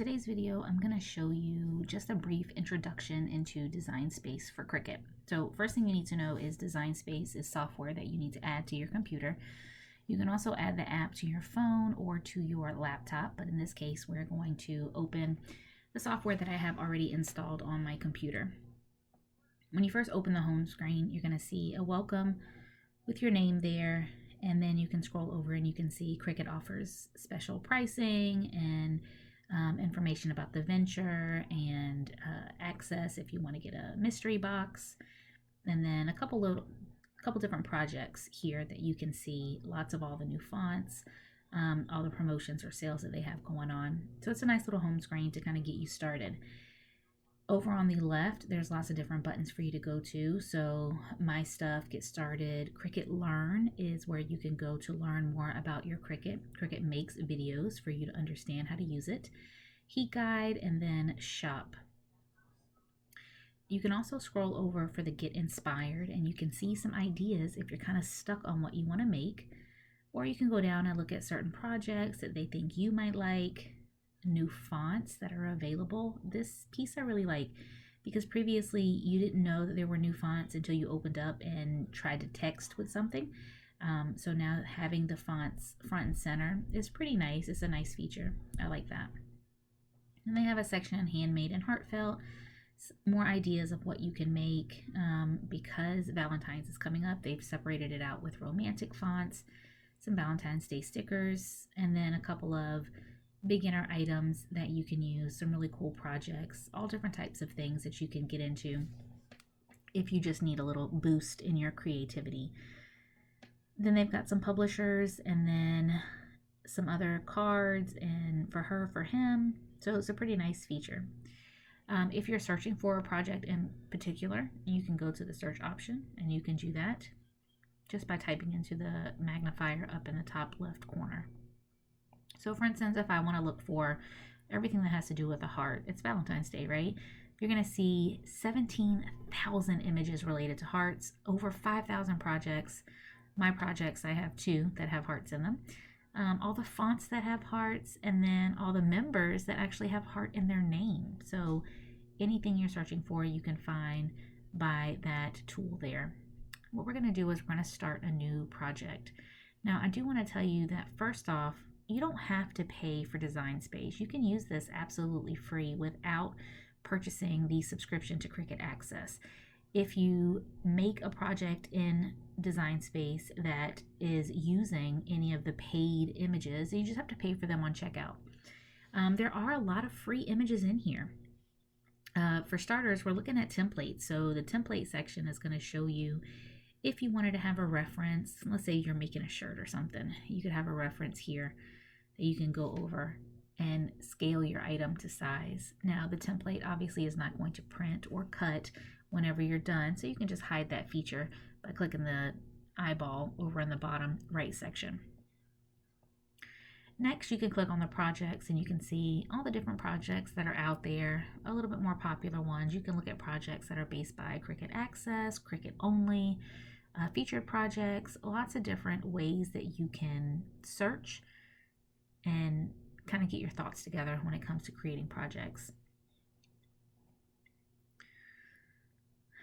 today's video, I'm going to show you just a brief introduction into Design Space for Cricut. So first thing you need to know is Design Space is software that you need to add to your computer. You can also add the app to your phone or to your laptop, but in this case, we're going to open the software that I have already installed on my computer. When you first open the home screen, you're going to see a welcome with your name there, and then you can scroll over and you can see Cricut offers special pricing and information about the venture and access if you want to get a mystery box, and then a couple different projects here that you can see, lots of all the new fonts, all the promotions or sales that they have going on. So it's a nice little home screen to kind of get you started. Over on the left, there's lots of different buttons for you to go to. So My Stuff, Get Started, Cricut Learn is where you can go to learn more about your Cricut. Cricut makes videos for you to understand how to use it. Heat Guide, and then Shop. You can also scroll over for the Get Inspired, and you can see some ideas if you're kind of stuck on what you want to make. Or you can go down and look at certain projects that they think you might like, new fonts that are available. This piece I really like because previously you didn't know that there were new fonts until you opened up and tried to text with something. So now having the fonts front and center is pretty nice. It's a nice feature. I like that. And they have a section on handmade and heartfelt, more ideas of what you can make. Because Valentine's is coming up, they've separated it out with romantic fonts, some Valentine's Day stickers, and then a couple of beginner items that you can use, some really cool projects, all different types of things that you can get into if you just need a little boost in your creativity. Then they've got some publishers and then some other cards, and for her, for him. So it's a pretty nice feature. If you're searching for a project in particular, you can go to the search option, and you can do that just by typing into the magnifier up in the top left corner. So for instance, if I want to look for everything that has to do with a heart, it's Valentine's Day, right? You're going to see 17,000 images related to hearts, over 5,000 projects. My projects, I have 2 that have hearts in them. All the fonts that have hearts, and then all the members that actually have heart in their name. So anything you're searching for, you can find by that tool there. What we're going to do is we're going to start a new project. Now, I do want to tell you that first off, you don't have to pay for Design Space. You can use this absolutely free without purchasing the subscription to Cricut Access. If you make a project in Design Space that is using any of the paid images, you just have to pay for them on checkout. There are a lot of free images in here. For starters, we're looking at templates. So the template section is going to show you if you wanted to have a reference. Let's say you're making a shirt or something, you could have a reference here that you can go over and scale your item to size. Now the template obviously is not going to print or cut whenever you're done, so you can just hide that feature by clicking the eyeball over in the bottom right section. Next, you can click on the projects and you can see all the different projects that are out there, a little bit more popular ones. You can look at projects that are based by Cricut Access, Cricut Only, featured projects, lots of different ways that you can search and kind of get your thoughts together when it comes to creating projects.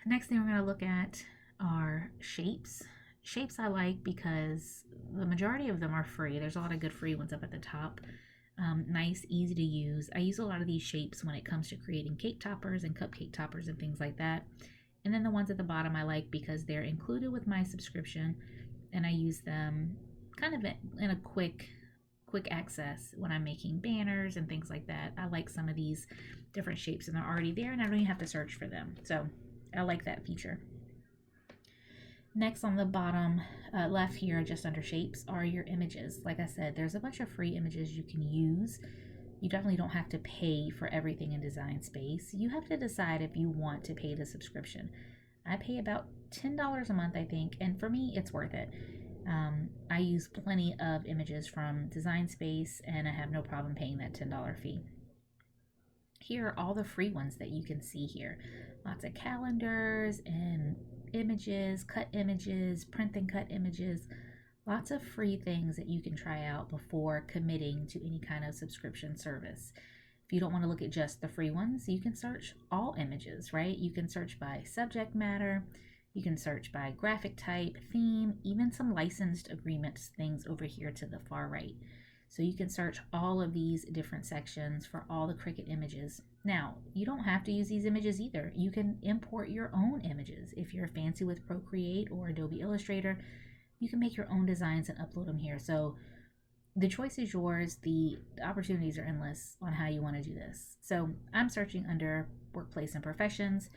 Next thing we're going to look at are shapes. Shapes I like because the majority of them are free. There's a lot of good free ones up at the top. Nice, easy to use. I use a lot of these shapes when it comes to creating cake toppers and cupcake toppers and things like that. And then the ones at the bottom I like because they're included with my subscription, and I use them kind of in a quick access when I'm making banners and things like that. I like some of these different shapes and they're already there and I don't even have to search for them. So I like that feature. Next on the bottom left here, just under shapes, are your images. Like I said, there's a bunch of free images you can use. You definitely don't have to pay for everything in Design Space. You have to decide if you want to pay the subscription. I pay about $10 a month, I think, and for me, it's worth it. I use plenty of images from Design Space, and I have no problem paying that $10 fee. Here are all the free ones that you can see here. Lots of calendars and images, cut images, print and cut images, lots of free things that you can try out before committing to any kind of subscription service. If you don't want to look at just the free ones, you can search all images, right? You can search by subject matter, you can search by graphic type, theme, even some licensed agreements things over here to the far right. So you can search all of these different sections for all the Cricut images. Now, you don't have to use these images either. You can import your own images. If you're fancy with Procreate or Adobe Illustrator, you can make your own designs and upload them here. So the choice is yours. The opportunities are endless on how you want to do this. So I'm searching under workplace and professions.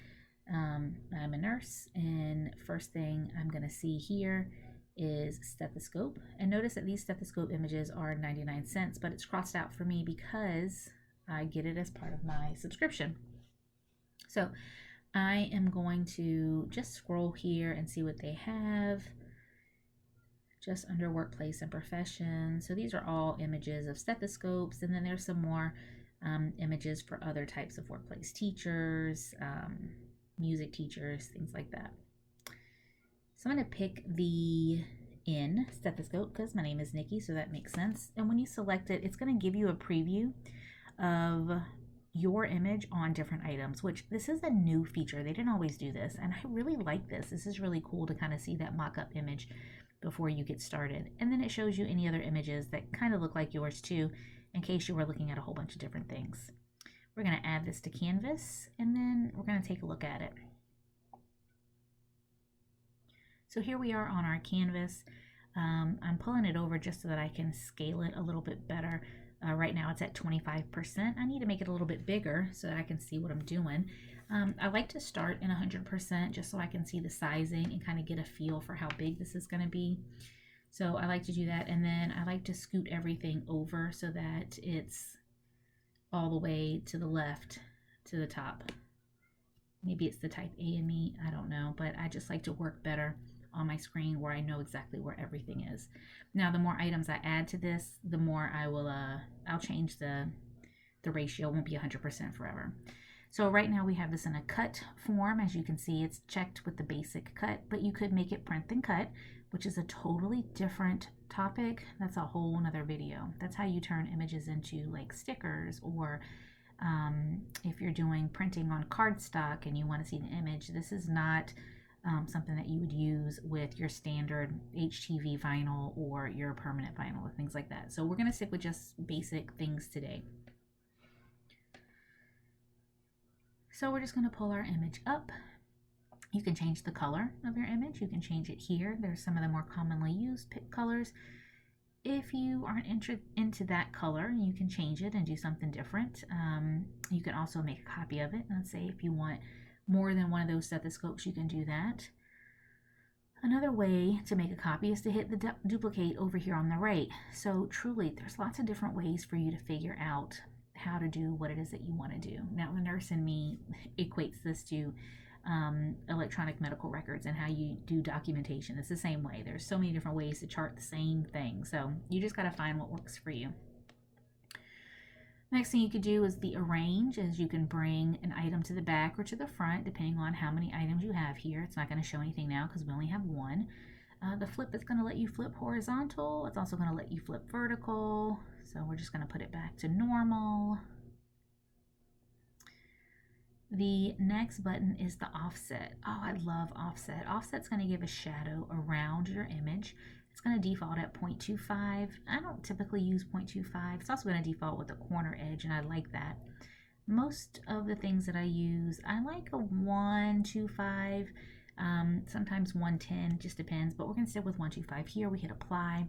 I'm a nurse, and first thing I'm going to see here is stethoscope. And notice that these stethoscope images are 99 cents, but it's crossed out for me because I get it as part of my subscription. So I am going to just scroll here and see what they have. Just under workplace and profession. So these are all images of stethoscopes, and then there's some more images for other types of workplace teachers, music teachers, things like that. So I'm going to pick the N stethoscope because my name is Nikki, so that makes sense. And when you select it, it's going to give you a preview of your image on different items, which this is a new feature. They didn't always do this, and I really like this. This is really cool to kind of see that mock-up image before you get started. And then it shows you any other images that kind of look like yours too, in case you were looking at a whole bunch of different things. We're going to add this to Canvas, and then we're going to take a look at it. So here we are on our canvas. I'm pulling it over just so that I can scale it a little bit better. Right now it's at 25%. I need to make it a little bit bigger so that I can see what I'm doing. I like to start in 100% just so I can see the sizing and kind of get a feel for how big this is going to be. So I like to do that, and then I like to scoot everything over so that it's all the way to the left to the top. Maybe it's the type A in me, I don't know, but I just like to work better on my screen where I know exactly where everything is. Now, the more items I add to this, the more I'll change the ratio. It won't be 100% forever. So right now we have this in a cut form. As you can see, it's checked with the basic cut, but you could make it print and cut, which is a totally different topic. That's a whole nother video. That's how you turn images into like stickers, or if you're doing printing on cardstock and you want to see the image. This is not something that you would use with your standard HTV vinyl or your permanent vinyl or things like that. So we're going to stick with just basic things today. So we're just going to pull our image up. You can change the color of your image. You can change it here. There's some of the more commonly used pick colors. If you aren't into that color, you can change it and do something different. You can also make a copy of it. Let's say if you want more than one of those stethoscopes, you can do that. Another way to make a copy is to hit the duplicate over here on the right. So truly, there's lots of different ways for you to figure out how to do what it is that you want to do. Now, the nurse in me equates this to electronic medical records and how you do documentation. It's the same way. There's so many different ways to chart the same thing. So you just got to find what works for you. Next thing you could do is the arrange, as you can bring an item to the back or to the front, depending on how many items you have here. It's not going to show anything now because we only have one. The flip is going to let you flip horizontal. It's also going to let you flip vertical. So we're just going to put it back to normal. The next button is the offset. Oh, I love offset. Offset's going to give a shadow around your image. It's going to default at 0.25. I don't typically use 0.25. It's also going to default with a corner edge, and I like that. Most of the things that I use, I like a 125, sometimes 110, just depends, but we're going to stick with 125 here. We hit apply.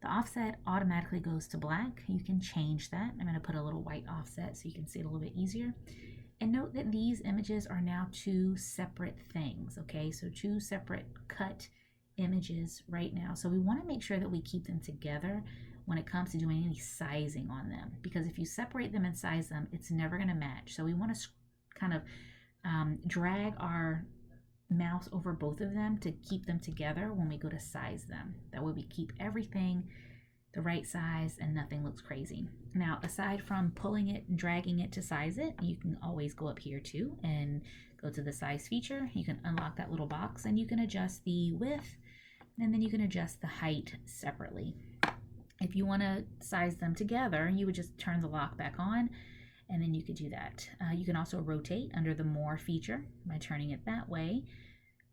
The offset automatically goes to black. You can change that. I'm going to put a little white offset so you can see it a little bit easier. And note that these images are now two separate things, okay? So two separate cut images right now. So we want to make sure that we keep them together when it comes to doing any sizing on them, because if you separate them and size them, it's never going to match. So we want to kind of drag our mouse over both of them to keep them together when we go to size them. That way we keep everything the right size and nothing looks crazy. Now, aside from pulling it and dragging it to size it, you can always go up here too and go to the size feature. You can unlock that little box and you can adjust the width, and then you can adjust the height separately. If you want to size them together, you would just turn the lock back on and then you could do that. You can also rotate under the More feature by turning it that way,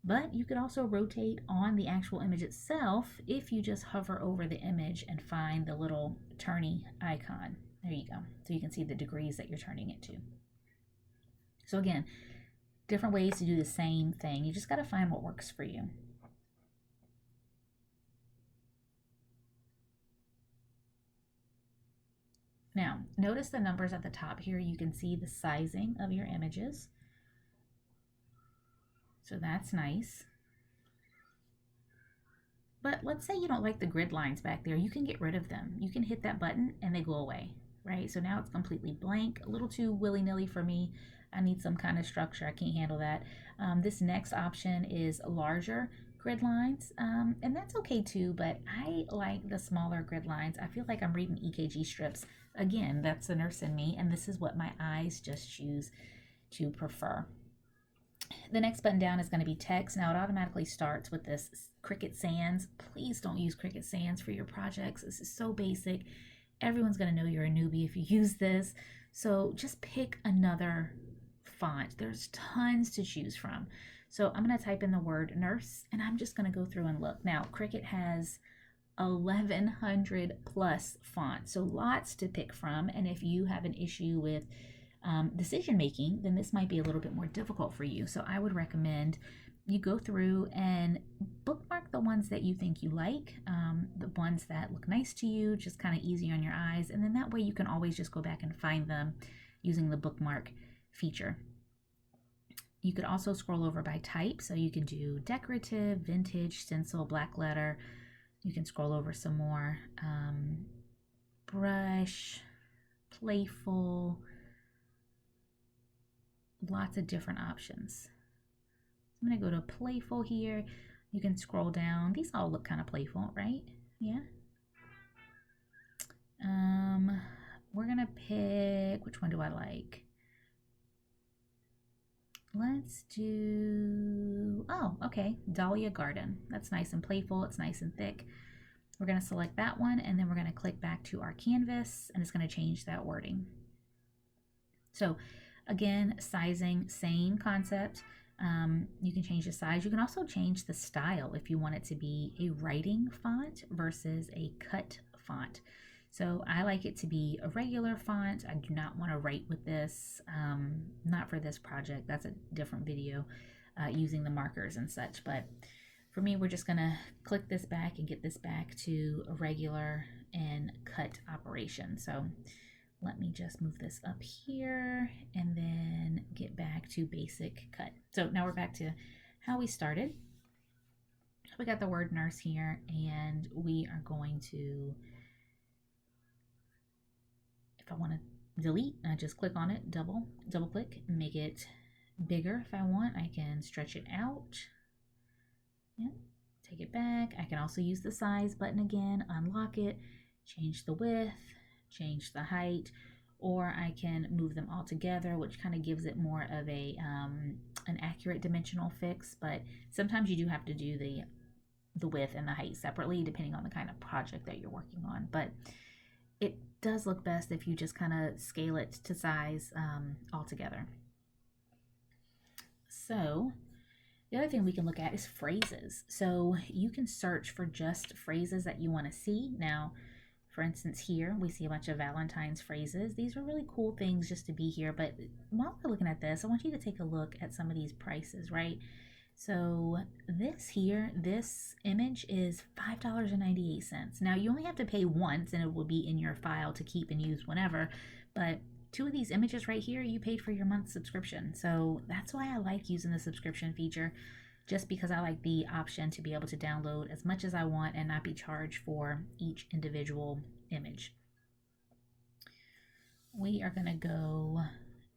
but you could also rotate on the actual image itself if you just hover over the image and find the little turny icon. There you go. So you can see the degrees that you're turning it to. So again, different ways to do the same thing. You just got to find what works for you. Now, notice the numbers at the top here. You can see the sizing of your images. So that's nice. But let's say you don't like the grid lines back there. You can get rid of them. You can hit that button and they go away, right? So now it's completely blank, a little too willy-nilly for me. I need some kind of structure. I can't handle that. This next option is larger grid lines, and that's okay too, but I like the smaller grid lines. I feel like I'm reading EKG strips. Again, that's the nurse in me, and this is what my eyes just choose to prefer. The next button down is going to be text. Now it automatically starts with this Cricut Sans. Please don't use Cricut Sans for your projects. This is so basic. Everyone's going to know you're a newbie if you use this. So just pick another font. There's tons to choose from. So I'm going to type in the word nurse, and I'm just going to go through and look. Now Cricut has 1,100 plus fonts, so lots to pick from. And if you have an issue with decision making, then this might be a little bit more difficult for you. So I would recommend you go through and bookmark the ones that you think you like, the ones that look nice to you, just kind of easy on your eyes, and then that way you can always just go back and find them using the bookmark feature. You could also scroll over by type, so you can do decorative, vintage, stencil, black letter. You can scroll over some more, brush, playful, lots of different options. I'm going to go to playful here. You can scroll down. These all look kind of playful, right? Yeah. We're going to pick, which one do I like? Let's do, oh, okay, Dahlia Garden. That's nice and playful. It's nice and thick. We're going to select that one, and then we're going to click back to our canvas, and it's going to change that wording. So again, sizing, same concept. You can change the size. You can also change the style if you want it to be a writing font versus a cut font. So I like it to be a regular font. I do not want to write with this, not for this project. That's a different video using the markers and such. But for me, we're just going to click this back and get this back to a regular and cut operation. So let me just move this up here and then get back to basic cut. So now we're back to how we started. We got the word nurse here, and we are going to, if I want to delete, I just click on it, double click, and make it bigger if I want. I can stretch it out. Yeah, take it back. I can also use the size button again, unlock it, change the width, change the height, or I can move them all together, which kind of gives it more of a an accurate dimensional fix. But sometimes you do have to do the width and the height separately depending on the kind of project that you're working on. But it does look best if you just kind of scale it to size all together. So the other thing we can look at is phrases. So you can search for just phrases that you want to see. Now, for instance, here we see a bunch of Valentine's phrases. These are really cool things just to be here. But while we're looking at this, I want you to take a look at some of these prices, right? So this here, this image is $5.98. Now you only have to pay once and it will be in your file to keep and use whenever. But two of these images right here, you paid for your month's subscription. So that's why I like using the subscription feature, just because I like the option to be able to download as much as I want and not be charged for each individual image. We are going to go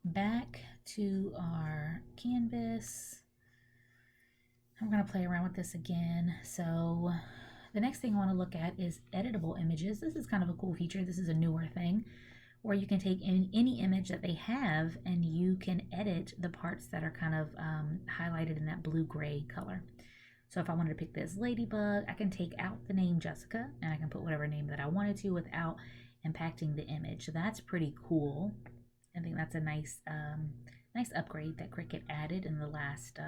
back to our canvas. I'm going to play around with this again. So the next thing I want to look at is editable images. This is kind of a cool feature. This is a newer thing where you can take any image that they have and you can edit the parts that are kind of highlighted in that blue-gray color. So if I wanted to pick this ladybug, I can take out the name Jessica and I can put whatever name that I wanted to without impacting the image. So that's pretty cool. I think that's a nice nice upgrade that Cricut added in the last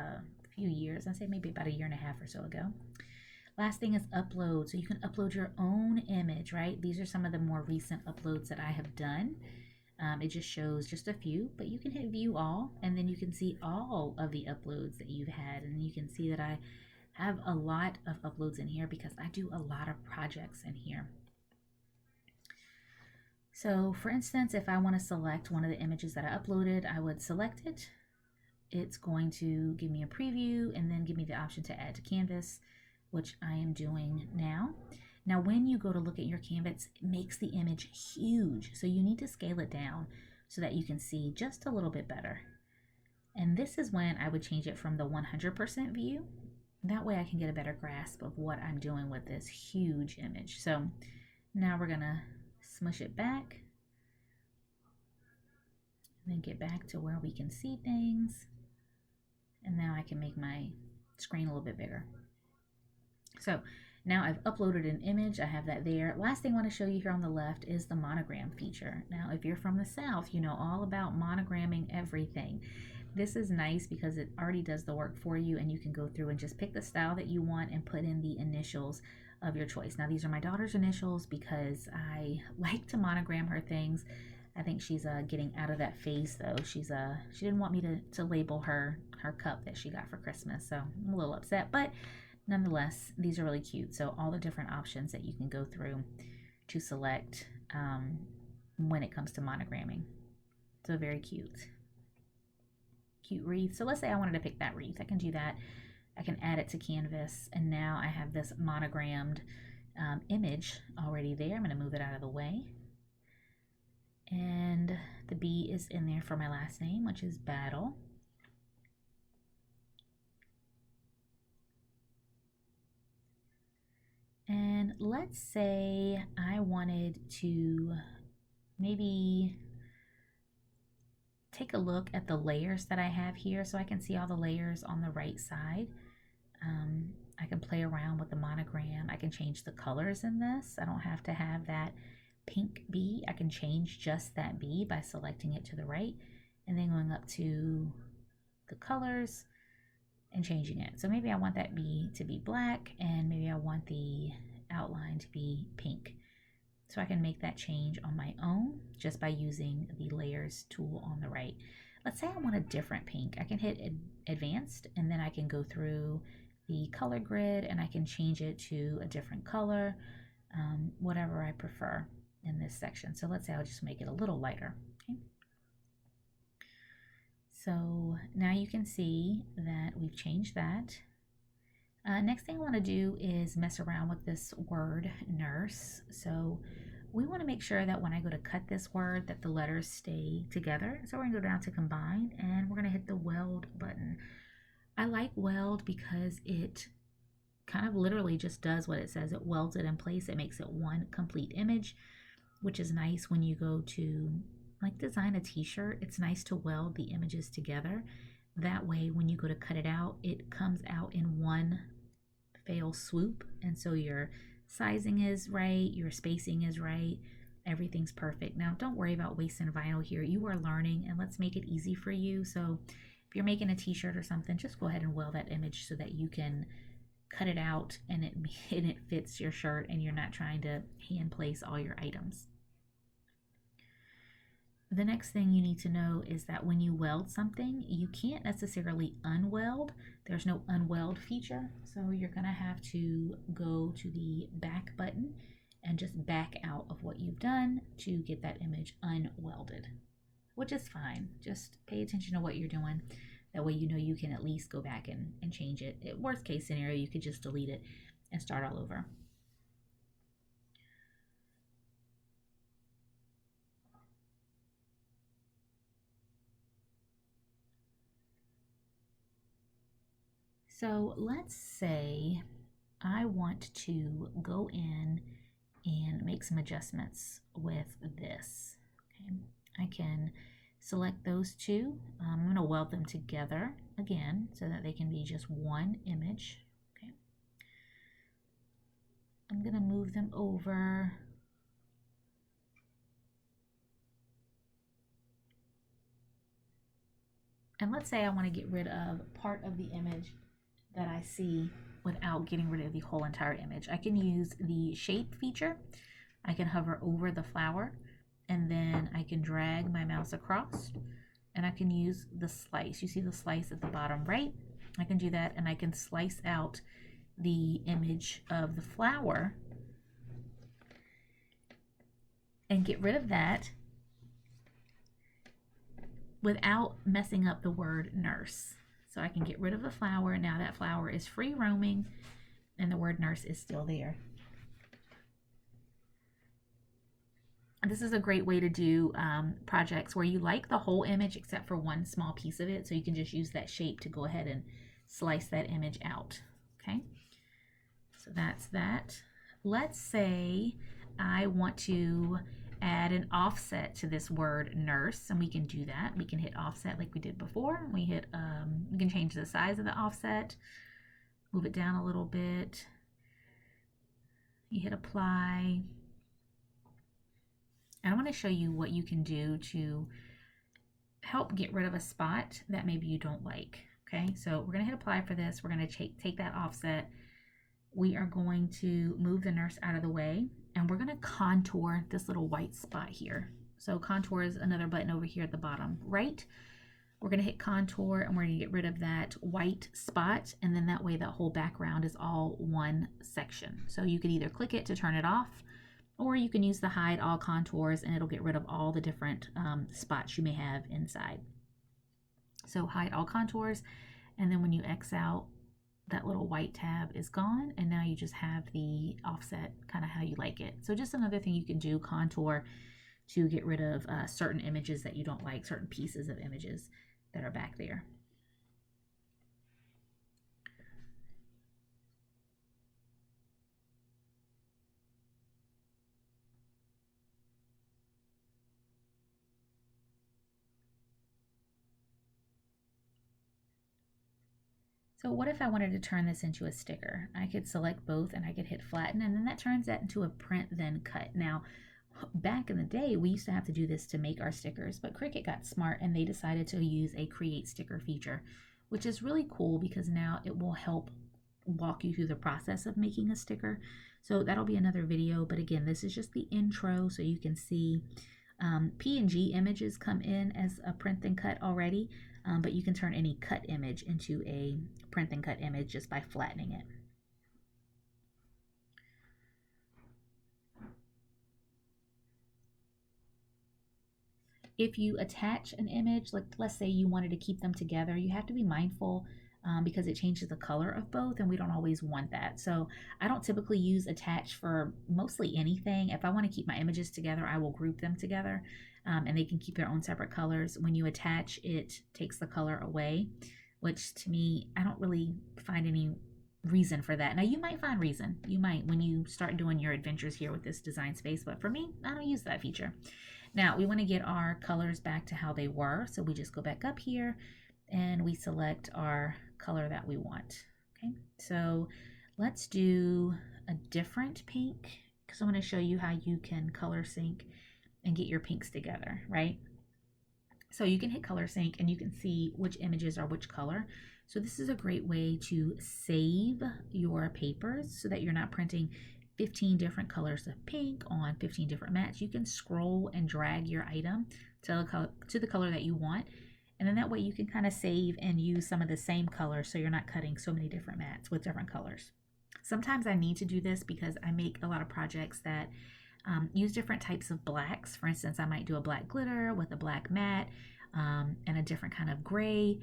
few years. I'd say maybe about a year and a half or so ago. Last thing is upload. So you can upload your own image, right? These are some of the more recent uploads that I have done. It just shows just a few, but you can hit view all, and then you can see all of the uploads that you've had. And you can see that I have a lot of uploads in here because I do a lot of projects in here. So for instance, if I want to select one of the images that I uploaded, I would select it. It's going to give me a preview and then give me the option to add to canvas, which I am doing now. Now, when you go to look at your canvas, it makes the image huge. So you need to scale it down so that you can see just a little bit better. And this is when I would change it from the 100% view. That way I can get a better grasp of what I'm doing with this huge image. So now we're gonna smush it back and then get back to where we can see things. And now I can make my screen a little bit bigger. So now I've uploaded an image, I have that there. Last thing I want to show you here on the left is the monogram feature. Now, if you're from the South, you know all about monogramming everything. This is nice because it already does the work for you, and you can go through and just pick the style that you want and put in the initials of your choice. Now, these are my daughter's initials because I like to monogram her things. I think she's getting out of that phase though. She didn't want me to label her cup that she got for Christmas, so I'm a little upset, but nonetheless, these are really cute. So all the different options that you can go through to select when it comes to monogramming. So very cute. Cute wreath. So let's say I wanted to pick that wreath. I can do that. I can add it to canvas, and now I have this monogrammed image already there. I'm going to move it out of the way. And the B is in there for my last name, which is Battle. And let's say I wanted to maybe take a look at the layers that I have here so I can see all the layers on the right side. I can play around with the monogram. I can change the colors in this. I don't have to have that pink B. I can change just that B by selecting it to the right and then going up to the colors and changing it. So maybe I want that B to be black and maybe I want the outline to be pink. So I can make that change on my own just by using the layers tool on the right. Let's say I want a different pink. I can hit advanced and then I can go through the color grid and I can change it to a different color, whatever I prefer in this section. So let's say I'll just make it a little lighter. Okay. So now you can see that we've changed that. Next thing I want to do is mess around with this word nurse. So we want to make sure that when I go to cut this word that the letters stay together. So we're going to go down to combine and we're going to hit the weld button. I like weld because it kind of literally just does what it says. It welds it in place. It makes it one complete image, which is nice when you go to like design a t-shirt. It's nice to weld the images together. That way when you go to cut it out, it comes out in one fail swoop, and so your sizing is right, your spacing is right, everything's perfect. Now don't worry about wasting vinyl here. You are learning, and let's make it easy for you. So if you're making a t-shirt or something, just go ahead and weld that image so that you can cut it out and it fits your shirt and you're not trying to hand place all your items. The next thing you need to know is that when you weld something, you can't necessarily unweld. There's no unweld feature. So you're gonna have to go to the back button and just back out of what you've done to get that image unwelded, which is fine. Just pay attention to what you're doing. That way you know you can at least go back and change it. Worst case scenario, you could just delete it and start all over. So let's say I want to go in and make some adjustments with this. Okay, I can select those two. I'm going to weld them together again so that they can be just one image. Okay, I'm going to move them over. And let's say I want to get rid of part of the image that I see without getting rid of the whole entire image. I can use the shape feature. I can hover over the flower, and then I can drag my mouse across, and I can use the slice. You see the slice at the bottom right? I can do that, and I can slice out the image of the flower and get rid of that without messing up the word nurse. So I can get rid of the flower. Now that flower is free roaming and the word nurse is still there. And this is a great way to do projects where you like the whole image except for one small piece of it. So you can just use that shape to go ahead and slice that image out. Okay, so that's that. Let's say I want to add an offset to this word nurse, and we can do that. We can hit offset like we did before. We can change the size of the offset, move it down a little bit. You hit apply. And I want to show you what you can do to help get rid of a spot that maybe you don't like. Okay, so we're going to hit apply for this. We're going to take that offset. We are going to move the nurse out of the way, and we're going to contour this little white spot here. So contour is another button over here at the bottom right. We're going to hit contour, and we're going to get rid of that white spot, and then that way that whole background is all one section. So you could either click it to turn it off, or you can use the hide all contours, and it'll get rid of all the different spots you may have inside. So hide all contours, and then when you X out, that little white tab is gone, and now you just have the offset kind of how you like it. So just another thing you can do, contour, to get rid of certain images that you don't like, certain pieces of images that are back there. So what if I wanted to turn this into a sticker? I could select both and I could hit flatten, and then that turns that into a print then cut. Now, back in the day, we used to have to do this to make our stickers, but Cricut got smart and they decided to use a create sticker feature, which is really cool because now it will help walk you through the process of making a sticker. So that'll be another video, but again, this is just the intro so you can see PNG images come in as a print and cut already, but you can turn any cut image into a print and cut image just by flattening it. If you attach an image, like let's say you wanted to keep them together, you have to be mindful because it changes the color of both, and we don't always want that. So I don't typically use attach for mostly anything. If I want to keep my images together, I will group them together, and they can keep their own separate colors. When you attach, it takes the color away, which to me, I don't really find any reason for that. Now you might find reason. You might when you start doing your adventures here with this design space, but for me, I don't use that feature. Now we want to get our colors back to how they were, so we just go back up here and we select our color that we want. Okay, so let's do a different pink because I want to show you how you can color sync and get your pinks together, right? So you can hit color sync and you can see which images are which color. So this is a great way to save your papers so that you're not printing 15 different colors of pink on 15 different mats. You can scroll and drag your item to the color that you want, and then that way you can kind of save and use some of the same colors so you're not cutting so many different mats with different colors. Sometimes I need to do this because I make a lot of projects that use different types of blacks. For instance, I might do a black glitter with a black mat and a different kind of gray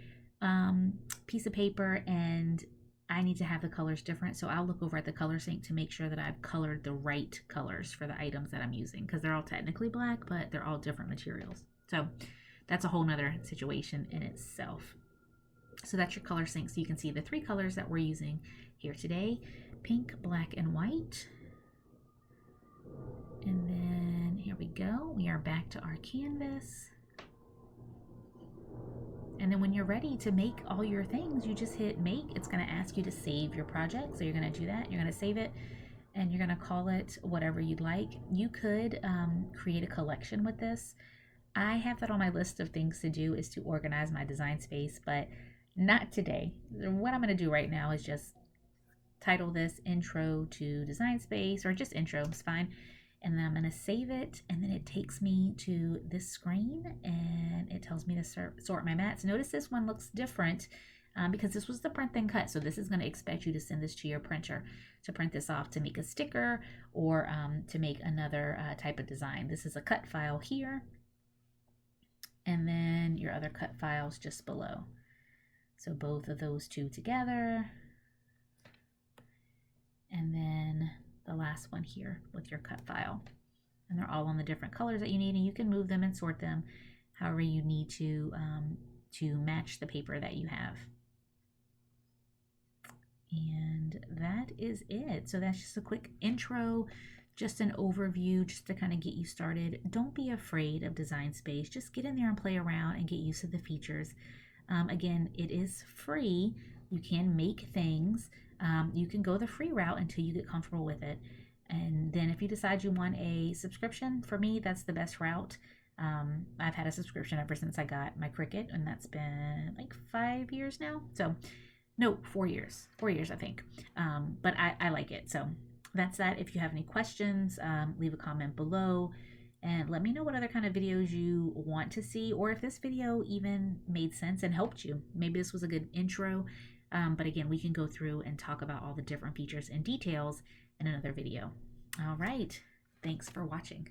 piece of paper, and I need to have the colors different. So I'll look over at the color sync to make sure that I've colored the right colors for the items that I'm using, because they're all technically black, but they're all different materials. So that's a whole nother situation in itself. So that's your color sync. So you can see the three colors that we're using here today: pink, black, and white. And then here we go. We are back to our canvas. And then when you're ready to make all your things, you just hit make. It's going to ask you to save your project. So you're going to do that. You're going to save it and you're going to call it whatever you'd like. You could create a collection with this. I have that on my list of things to do is to organize my design space, but not today. What I'm going to do right now is just title this Intro to Design Space, or just Intro, it's fine. And then I'm going to save it, and then it takes me to this screen and it tells me to sort my mats. Notice this one looks different because this was the print then cut. So this is going to expect you to send this to your printer to print this off to make a sticker or to make another type of design. This is a cut file here, and then your other cut files just below. So both of those two together, and then the last one here with your cut file. And they're all on the different colors that you need, and you can move them and sort them however you need to match the paper that you have. And that is it. So that's just a quick intro, just an overview, just to kind of get you started. Don't be afraid of Design Space. Just get in there and play around and get used to the features. Again, it is free. You can make things. You can go the free route until you get comfortable with it. And then if you decide you want a subscription, for me, that's the best route. I've had a subscription ever since I got my Cricut, and that's been like 5 years now. So no, 4 years, 4 years, I think. But I like it. So that's that. If you have any questions, leave a comment below and let me know what other kind of videos you want to see, or if this video even made sense and helped you. Maybe this was a good intro. But again, we can go through and talk about all the different features and details in another video. All right. Thanks for watching.